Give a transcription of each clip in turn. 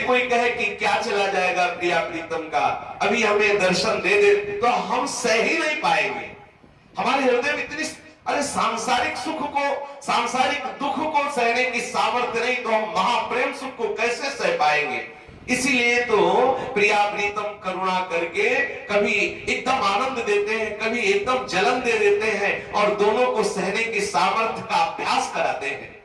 कोई कहे कि क्या चला जाएगा प्रिया प्रीतम का, अभी हमें दर्शन दे दे, तो हम सह ही नहीं पाएंगे। हमारे हृदय में इतनी, अरे सांसारिक सुख को, सांसारिक दुख को सहने की सामर्थ्य नहीं, तो हम महाप्रेम सुख को कैसे सह पाएंगे। इसीलिए तो प्रिया प्रीतम करुणा करके कभी एकदम आनंद देते हैं, कभी एकदम जलन दे देते हैं, और दोनों को सहने की सामर्थ्य का अभ्यास कराते हैं।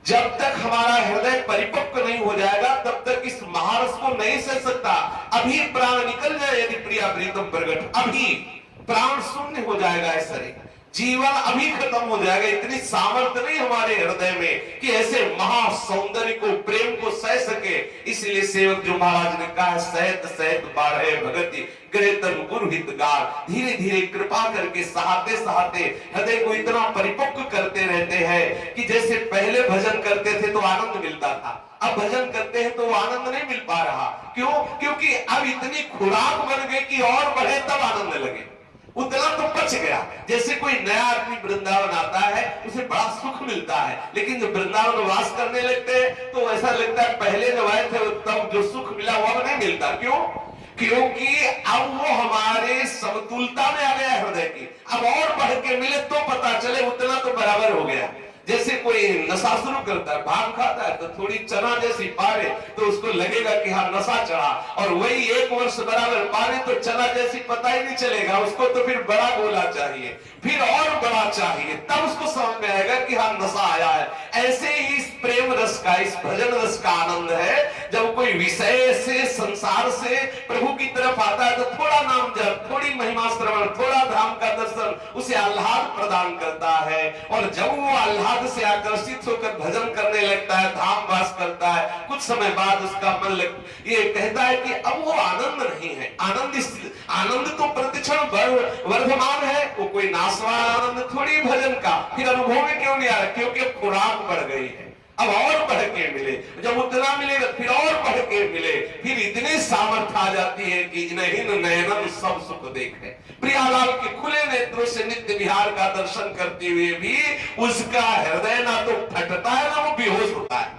जब तक हमारा हृदय परिपक्व नहीं हो जाएगा तब तक इस महारस को नहीं सह सकता। अभी प्राण निकल जाए यदि प्रिया प्रीतम प्रगट, अभी प्राण शून्य हो जाएगा, ऐसा जीवन अभी खत्म हो जाएगा। इतनी सामर्थ्य नहीं हमारे हृदय में कि ऐसे महासौंदर्य को, प्रेम को सह सके। इसलिए सेवक जो महाराज ने कहा, सहत सहत बाढ़े भगति ग्रहतन गुरु हितगार, धीरे धीरे कृपा करके सहाते सहाते हृदय को इतना परिपक्व करते रहते हैं कि जैसे पहले भजन करते थे तो आनंद मिलता था, अब भजन करते हैं तो आनंद नहीं मिल पा रहा। क्यों? क्योंकि अब इतनी खुराक बन गई कि और बढ़े तब आनंद लगे, उतना तो बच गया। जैसे कोई नया आदमी वृंदावन आता है उसे बड़ा सुख मिलता है, लेकिन जब वृंदावन वास करने लगते हैं तो ऐसा लगता है पहले जब आए थे तब जो सुख मिला वो अब नहीं मिलता। क्यों? क्योंकि अब वो हमारे समतुलता में आ गया हृदय की। अब और बढ़ के मिले तो पता चले उतना तो बराबर हो गया। जैसे कोई नशा शुरू करता है, भांग खाता है, तो थोड़ी चना जैसी पावे तो उसको लगेगा कि हाँ नशा चढ़ा, और वही 1 वर्ष बराबर पावे तो चना जैसी पता ही नहीं चलेगा उसको, तो फिर बड़ा गोला चाहिए, फिर और बड़ा चाहिए, तब उसको समझ में आएगा कि हाँ नशा आया है। ऐसे ही इस प्रेम रस का, इस भजन रस का आनंद है। जब कोई विषय से, संसार से प्रभु की तरफ आता है तो थोड़ा नाम जप, थोड़ी महिमा श्रवण, थोड़ा धाम का दर्शन उसे आह्लाद प्रदान करता है। और जब वो आह्लाद से आकर्षित होकर भजन करने लगता है, धाम वास करता है, कुछ समय बाद उसका मन ये कहता है कि अब वो आनंद नहीं है। आनंद तो प्रतिक्षण वर्धमान है, वो कोई नाशवान आनंद थोड़ी भजन का। फिर अनुभव में क्यों नहीं आ रहा? क्योंकि खुराक बढ़ गई है, अब और बढ़ के मिले। जब उतना मिलेगा फिर और बढ़ के मिले, फिर इतनी सामर्थ्य आ जाती है कि नहीं नयनन सब सुख देखे। प्रियालाल के खुले नेत्रों से नित्य विहार का दर्शन करते हुए भी उसका हृदय ना तो फटता है ना वो बेहोश होता है।